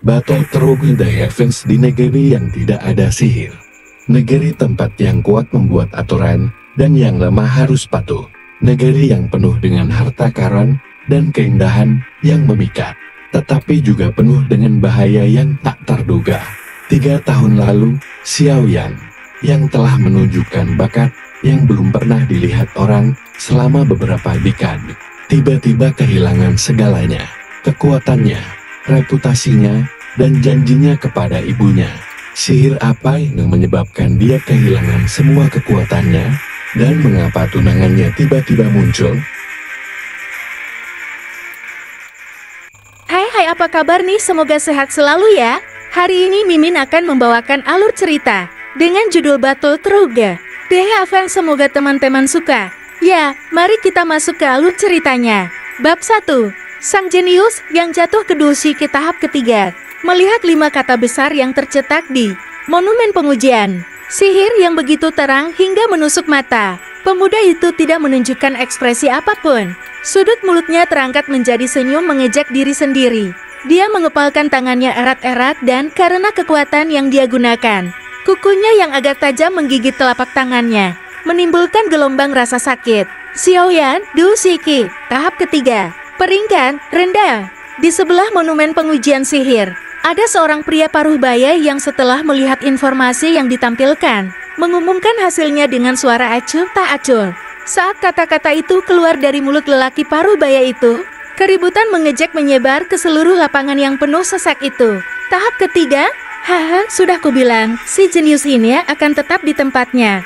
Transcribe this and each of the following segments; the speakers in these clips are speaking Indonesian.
Battle Through the Heavens di negeri yang tidak ada sihir. Negeri tempat yang kuat membuat aturan, dan yang lemah harus patuh. Negeri yang penuh dengan harta karun dan keindahan yang memikat, tetapi juga penuh dengan bahaya yang tak terduga. 3 tahun lalu, Xiao Yan, yang telah menunjukkan bakat yang belum pernah dilihat orang selama beberapa dekade, tiba-tiba kehilangan segalanya, kekuatannya, reputasinya, dan janjinya kepada ibunya. Sihir apa yang menyebabkan dia kehilangan semua kekuatannya, dan mengapa tunangannya tiba-tiba muncul? Hai apa kabar nih? Semoga sehat selalu ya. Hari ini Mimin akan membawakan alur cerita dengan judul Battle Through the Heavens. Semoga teman-teman suka. Ya, mari kita masuk ke alur ceritanya. Bab 1. Sang jenius yang jatuh ke Dulce ke tahap ketiga. Melihat 5 kata besar yang tercetak di monumen pengujian. Sihir yang begitu terang hingga menusuk mata. Pemuda itu tidak menunjukkan ekspresi apapun. Sudut mulutnya terangkat menjadi senyum mengejek diri sendiri. Dia mengepalkan tangannya erat-erat dan karena kekuatan yang dia gunakan, kukunya yang agak tajam menggigit telapak tangannya, menimbulkan gelombang rasa sakit. Xiao Yan, Dulce, tahap ketiga. Peringkat rendah. Di sebelah monumen pengujian sihir, ada seorang pria paruh baya yang setelah melihat informasi yang ditampilkan, mengumumkan hasilnya dengan suara acuh tak acuh. Saat kata-kata itu keluar dari mulut lelaki paruh baya itu, keributan mengejek menyebar ke seluruh lapangan yang penuh sesak itu. Tahap ketiga, haha, sudah kubilang, si jenius ini akan tetap di tempatnya.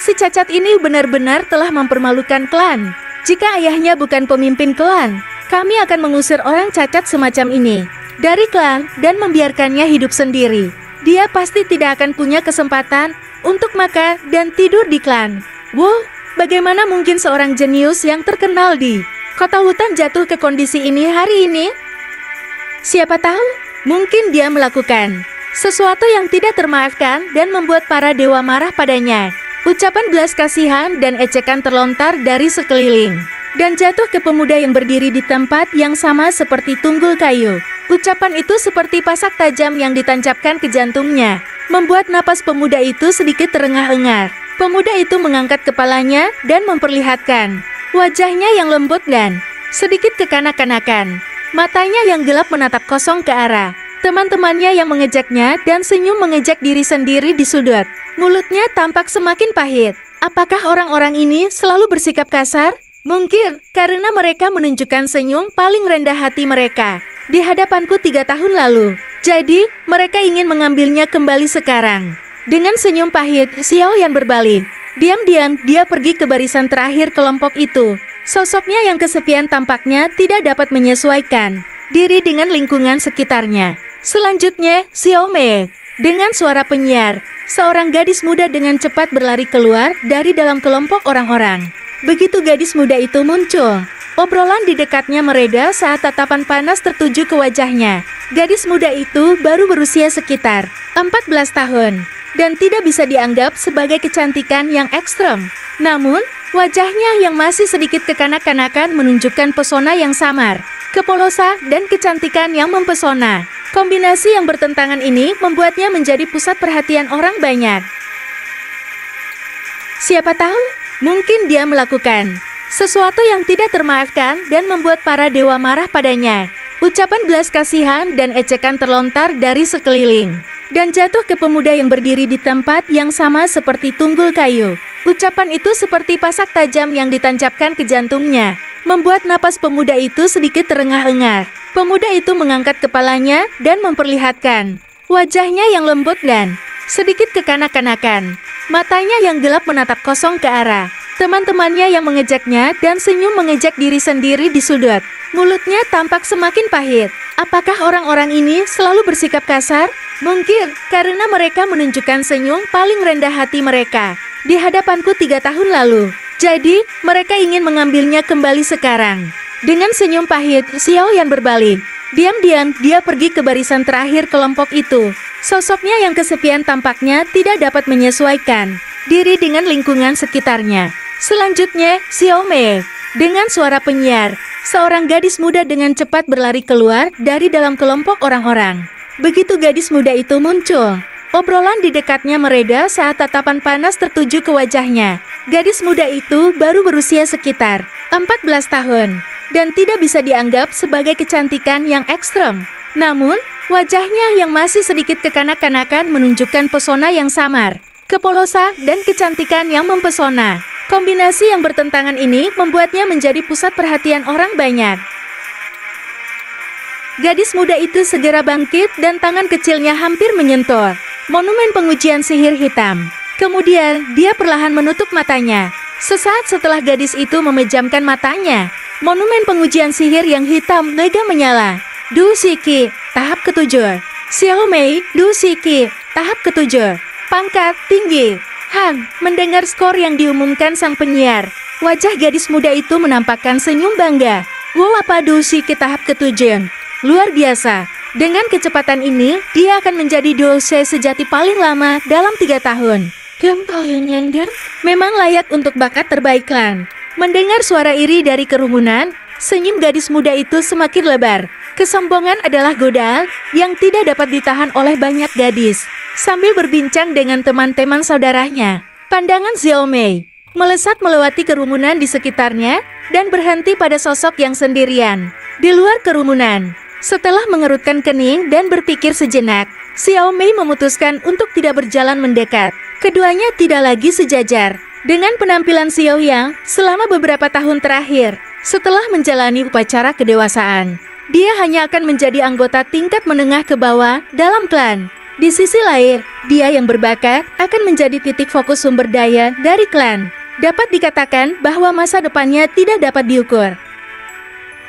Si cacat ini benar-benar telah mempermalukan klan. Jika ayahnya bukan pemimpin klan, kami akan mengusir orang cacat semacam ini dari klan dan membiarkannya hidup sendiri. Dia pasti tidak akan punya kesempatan untuk makan dan tidur di klan. Wow, bagaimana mungkin seorang jenius yang terkenal di kota hutan jatuh ke kondisi ini hari ini? Siapa tahu, mungkin dia melakukan sesuatu yang tidak termaafkan dan membuat para dewa marah padanya. Ucapan belas kasihan dan ejekan terlontar dari sekeliling dan jatuh ke pemuda yang berdiri di tempat yang sama seperti tunggul kayu. Ucapan itu seperti pasak tajam yang ditancapkan ke jantungnya, membuat napas pemuda itu sedikit terengah-engah. Pemuda itu mengangkat kepalanya dan memperlihatkan wajahnya yang lembut dan sedikit kekanak-kanakan. Matanya yang gelap menatap kosong ke arah teman-temannya yang mengejeknya dan senyum mengejek diri sendiri di sudut. Mulutnya tampak semakin pahit. Apakah orang-orang ini selalu bersikap kasar? Mungkin karena mereka menunjukkan senyum paling rendah hati mereka di hadapanku 3 tahun lalu. Jadi, mereka ingin mengambilnya kembali sekarang. Dengan senyum pahit, Xiao Yan berbalik. Diam-diam, dia pergi ke barisan terakhir kelompok itu. Sosoknya yang kesepian tampaknya tidak dapat menyesuaikan diri dengan lingkungan sekitarnya. Selanjutnya, Xiao Mei. Dengan suara penyiar, seorang gadis muda dengan cepat berlari keluar dari dalam kelompok orang-orang. Begitu gadis muda itu muncul, obrolan di dekatnya mereda saat tatapan panas tertuju ke wajahnya. Gadis muda itu baru berusia sekitar 14 tahun dan tidak bisa dianggap sebagai kecantikan yang ekstrem. Namun, wajahnya yang masih sedikit kekanak-kanakan menunjukkan pesona yang samar, kepolosan dan kecantikan yang mempesona. Kombinasi yang bertentangan ini membuatnya menjadi pusat perhatian orang banyak. Siapa tahu, mungkin dia melakukan sesuatu yang tidak termaafkan dan membuat para dewa marah padanya. Ucapan belas kasihan dan ejekan terlontar dari sekeliling dan jatuh ke pemuda yang berdiri di tempat yang sama seperti tunggul kayu. Ucapan itu seperti pasak tajam yang ditancapkan ke jantungnya, membuat napas pemuda itu sedikit terengah-engah. Pemuda itu mengangkat kepalanya dan memperlihatkan wajahnya yang lembut dan sedikit kekanak-kanakan. Matanya yang gelap menatap kosong ke arah teman-temannya yang mengejeknya dan senyum mengejek diri sendiri di sudut. Mulutnya tampak semakin pahit. Apakah orang-orang ini selalu bersikap kasar? Mungkin karena mereka menunjukkan senyum paling rendah hati mereka di hadapanku 3 tahun lalu. Jadi, mereka ingin mengambilnya kembali sekarang. Dengan senyum pahit, Xiao Yan berbalik. Diam-diam, dia pergi ke barisan terakhir kelompok itu. Sosoknya yang kesepian tampaknya tidak dapat menyesuaikan diri dengan lingkungan sekitarnya. Selanjutnya, Xiao Mei. Dengan suara penyiar, Seorang gadis muda dengan cepat berlari keluar dari dalam kelompok orang-orang. Begitu gadis muda itu muncul, obrolan di dekatnya mereda saat tatapan panas tertuju ke wajahnya. Gadis muda itu baru berusia sekitar 14 tahun dan tidak bisa dianggap sebagai kecantikan yang ekstrem. Namun, wajahnya yang masih sedikit kekanak-kanakan menunjukkan pesona yang samar, kepolosan dan kecantikan yang mempesona. Kombinasi yang bertentangan ini membuatnya menjadi pusat perhatian orang banyak. Gadis muda itu segera bangkit dan tangan kecilnya hampir menyentuh monumen pengujian sihir hitam. Kemudian, dia perlahan menutup matanya. Sesaat setelah gadis itu memejamkan matanya, monumen pengujian sihir yang hitam lega menyala. Du Shiki, tahap ketujuh. Xiao Mei, Du Shiki, tahap ketujuh. Pangkat tinggi. Mendengar skor yang diumumkan sang penyiar, wajah gadis muda itu menampakkan senyum bangga. Wow, apa Du Shiki tahap ketujuh? Luar biasa. Dengan kecepatan ini, dia akan menjadi Doushe sejati paling lama dalam 3 tahun. Memang layak untuk bakat terbaik klan. Mendengar suara iri dari kerumunan, senyum gadis muda itu semakin lebar. Kesombongan adalah godaan yang tidak dapat ditahan oleh banyak gadis. Sambil berbincang dengan teman-teman saudaranya, pandangan Xiao Mei melesat melewati kerumunan di sekitarnya dan berhenti pada sosok yang sendirian di luar kerumunan. Setelah mengerutkan kening dan berpikir sejenak, Xiao Mei memutuskan untuk tidak berjalan mendekat. Keduanya tidak lagi sejajar dengan penampilan Xiao Yang selama beberapa tahun terakhir. Setelah menjalani upacara kedewasaan, dia hanya akan menjadi anggota tingkat menengah ke bawah dalam klan. Di sisi lain, dia yang berbakat akan menjadi titik fokus sumber daya dari klan. Dapat dikatakan bahwa masa depannya tidak dapat diukur.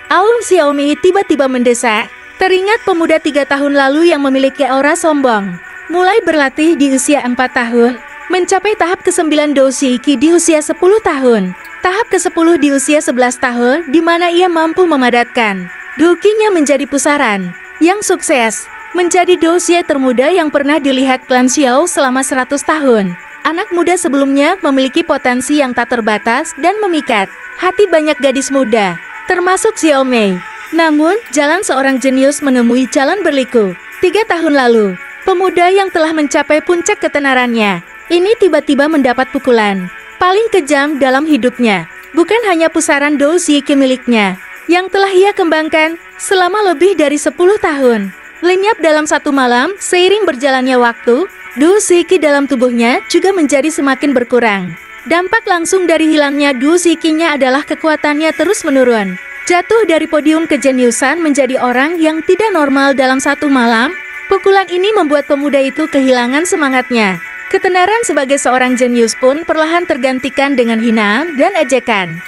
Aum Xiaomi tiba-tiba mendesak. Teringat pemuda 3 tahun lalu yang memiliki aura sombong. Mulai berlatih di usia 4 tahun, mencapai tahap ke-9 Dou Shiki di usia 10 tahun. Tahap ke-10 di usia 11 tahun, di mana ia mampu memadatkan Dukinya menjadi pusaran yang sukses. Menjadi Doushe termuda yang pernah dilihat klan Xiao selama 100 tahun. Anak muda sebelumnya memiliki potensi yang tak terbatas dan memikat hati banyak gadis muda, termasuk Xiao Mei. Namun, jalan seorang jenius menemui jalan berliku. 3 tahun lalu, pemuda yang telah mencapai puncak ketenarannya, ini tiba-tiba mendapat pukulan paling kejam dalam hidupnya. Bukan hanya pusaran Dou Shiki miliknya, yang telah ia kembangkan selama lebih dari 10 tahun. Lenyap dalam satu malam, seiring berjalannya waktu, Dou Shiki dalam tubuhnya juga menjadi semakin berkurang. Dampak langsung dari hilangnya Dou Shikinya adalah kekuatannya terus menurun. Jatuh dari podium kejeniusan menjadi orang yang tidak normal dalam satu malam. Pukulan ini membuat pemuda itu kehilangan semangatnya. Ketenaran sebagai seorang jenius pun perlahan tergantikan dengan hinaan dan ejekan.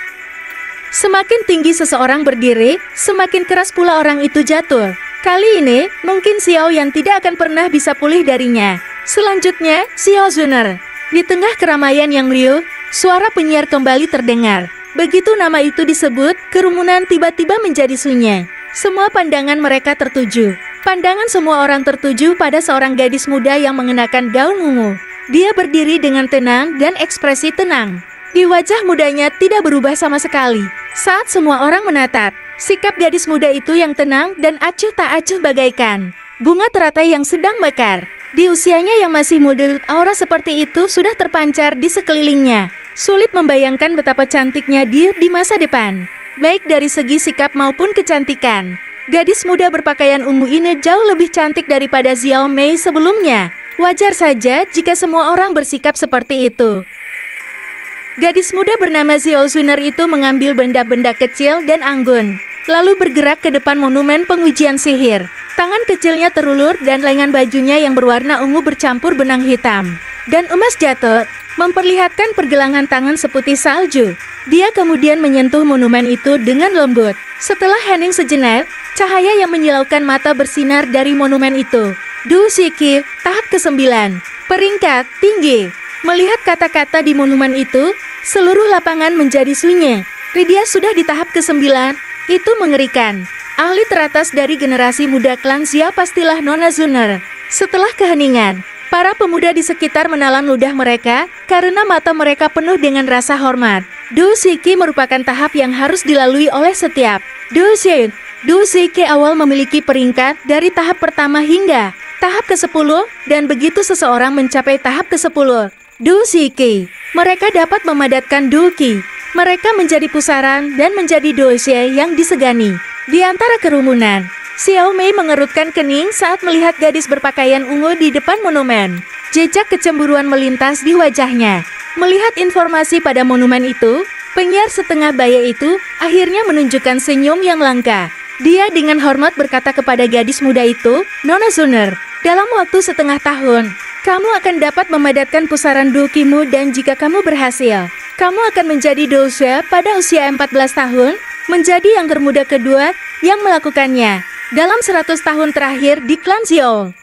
Semakin tinggi seseorang berdiri, semakin keras pula orang itu jatuh. Kali ini, mungkin Xiao yang tidak akan pernah bisa pulih darinya. Selanjutnya, Xiao Zuner. Di tengah keramaian yang riuh, suara penyiar kembali terdengar. Begitu nama itu disebut, kerumunan tiba-tiba menjadi sunyi. Semua pandangan mereka tertuju. Pandangan semua orang tertuju pada seorang gadis muda yang mengenakan gaun ungu. Dia berdiri dengan tenang dan ekspresi tenang. Di wajah mudanya tidak berubah sama sekali. Saat semua orang menatap, sikap gadis muda itu yang tenang dan acuh tak acuh bagaikan bunga teratai yang sedang mekar. Di usianya yang masih muda, aura seperti itu sudah terpancar di sekelilingnya. Sulit membayangkan betapa cantiknya dia di masa depan, baik dari segi sikap maupun kecantikan. Gadis muda berpakaian ungu ini jauh lebih cantik daripada Xiao Mei sebelumnya. Wajar saja jika semua orang bersikap seperti itu. Gadis muda bernama Xiao Zuner itu mengambil benda-benda kecil dan anggun, lalu bergerak ke depan monumen pengujian sihir. Tangan kecilnya terulur dan lengan bajunya yang berwarna ungu bercampur benang hitam dan emas jatuh, memperlihatkan pergelangan tangan seputih salju. Dia kemudian menyentuh monumen itu dengan lembut. Setelah hening sejenak, cahaya yang menyilaukan mata bersinar dari monumen itu. Dou Shiki, tahap ke-9, peringkat tinggi. Melihat kata-kata di monumen itu, seluruh lapangan menjadi sunyi. Dia sudah di tahap ke-9, itu mengerikan. Ahli teratas dari generasi muda klan Xia pastilah Nona Zuner. Setelah keheningan, para pemuda di sekitar menelan ludah mereka karena mata mereka penuh dengan rasa hormat. Du Shiki merupakan tahap yang harus dilalui oleh setiap Du Shiki awal memiliki peringkat dari tahap pertama hingga tahap ke-10, dan begitu seseorang mencapai tahap ke-10 Du Shiki, mereka dapat memadatkan Du Qi. Mereka menjadi pusaran dan menjadi dosie yang disegani. Di antara kerumunan, Xiao Mei mengerutkan kening saat melihat gadis berpakaian ungu di depan monumen. Jejak kecemburuan melintas di wajahnya. Melihat informasi pada monumen itu, penyiar setengah baya itu akhirnya menunjukkan senyum yang langka. Dia dengan hormat berkata kepada gadis muda itu, "Nona Zuner, dalam waktu setengah tahun, kamu akan dapat memadatkan pusaran Du Qimu dan jika kamu berhasil, kamu akan menjadi dosia pada usia 14 tahun, menjadi yang termuda kedua yang melakukannya dalam 100 tahun terakhir di klan Xiao."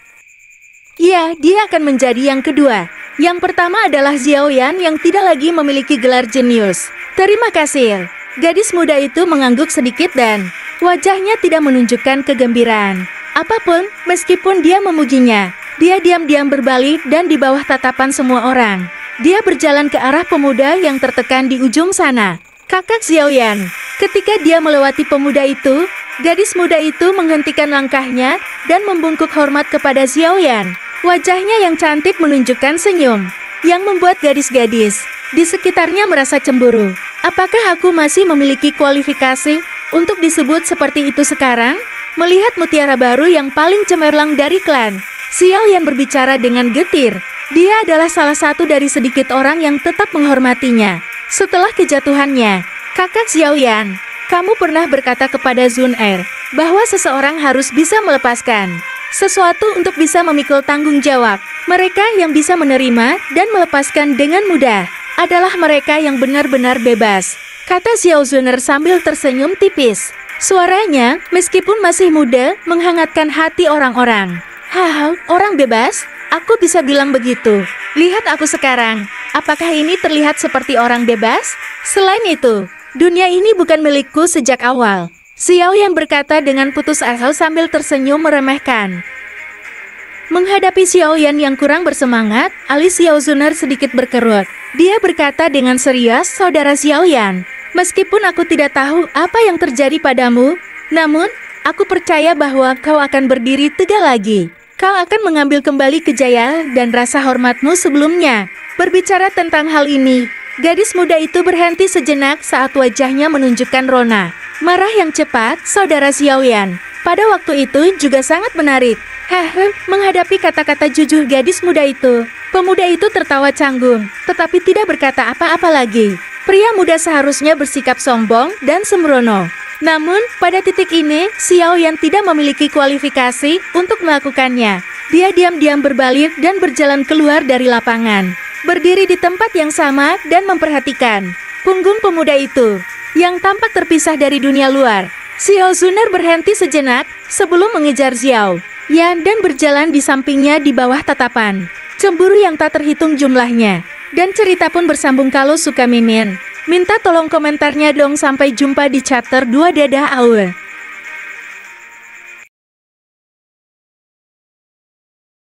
Ya, dia akan menjadi yang kedua. Yang pertama adalah Xiaoyan yang tidak lagi memiliki gelar jenius. Terima kasih. Gadis muda itu mengangguk sedikit dan wajahnya tidak menunjukkan kegembiraan apapun meskipun dia memujinya. Dia diam-diam berbalik dan di bawah tatapan semua orang. Dia berjalan ke arah pemuda yang tertekan di ujung sana. Kakak Xiaoyan. Ketika dia melewati pemuda itu, gadis muda itu menghentikan langkahnya dan membungkuk hormat kepada Xiaoyan. Wajahnya yang cantik menunjukkan senyum, yang membuat gadis-gadis di sekitarnya merasa cemburu. Apakah aku masih memiliki kualifikasi untuk disebut seperti itu sekarang? Melihat mutiara baru yang paling cemerlang dari klan, Xiaoyan berbicara dengan getir. Dia adalah salah satu dari sedikit orang yang tetap menghormatinya. Setelah kejatuhannya, kakak Xiaoyan, kamu pernah berkata kepada Zuner bahwa seseorang harus bisa melepaskan sesuatu untuk bisa memikul tanggung jawab. Mereka yang bisa menerima dan melepaskan dengan mudah adalah mereka yang benar-benar bebas, kata Xiao Zuner sambil tersenyum tipis. Suaranya, meskipun masih muda, menghangatkan hati orang-orang. Haha, orang bebas? Aku bisa bilang begitu. Lihat aku sekarang. Apakah ini terlihat seperti orang bebas? Selain itu, dunia ini bukan milikku sejak awal. Xiao yang berkata dengan putus asa sambil tersenyum meremehkan. Menghadapi Xiaoyan yang kurang bersemangat, alis Xiao Zuner sedikit berkerut. Dia berkata dengan serius, "Saudara Xiaoyan, meskipun aku tidak tahu apa yang terjadi padamu, namun aku percaya bahwa kau akan berdiri tegak lagi. Kau akan mengambil kembali kejayaan dan rasa hormatmu sebelumnya." Berbicara tentang hal ini, gadis muda itu berhenti sejenak saat wajahnya menunjukkan rona marah yang cepat. Saudara Xiaoyan, pada waktu itu juga sangat menarik. Menghadapi kata-kata jujur gadis muda itu, pemuda itu tertawa canggung, tetapi tidak berkata apa-apa lagi. Pria muda seharusnya bersikap sombong dan sembrono. Namun, pada titik ini, Xiaoyan tidak memiliki kualifikasi untuk melakukannya. Dia diam-diam berbalik dan berjalan keluar dari lapangan. Berdiri di tempat yang sama dan memperhatikan punggung pemuda itu yang tampak terpisah dari dunia luar. Xiao Zuner berhenti sejenak sebelum mengejar Xiao Yan dan berjalan di sampingnya di bawah tatapan cemburu yang tak terhitung jumlahnya. Dan cerita pun bersambung. Kalau suka Mimin, minta tolong komentarnya dong. Sampai jumpa di chapter 2. Dadah Aul.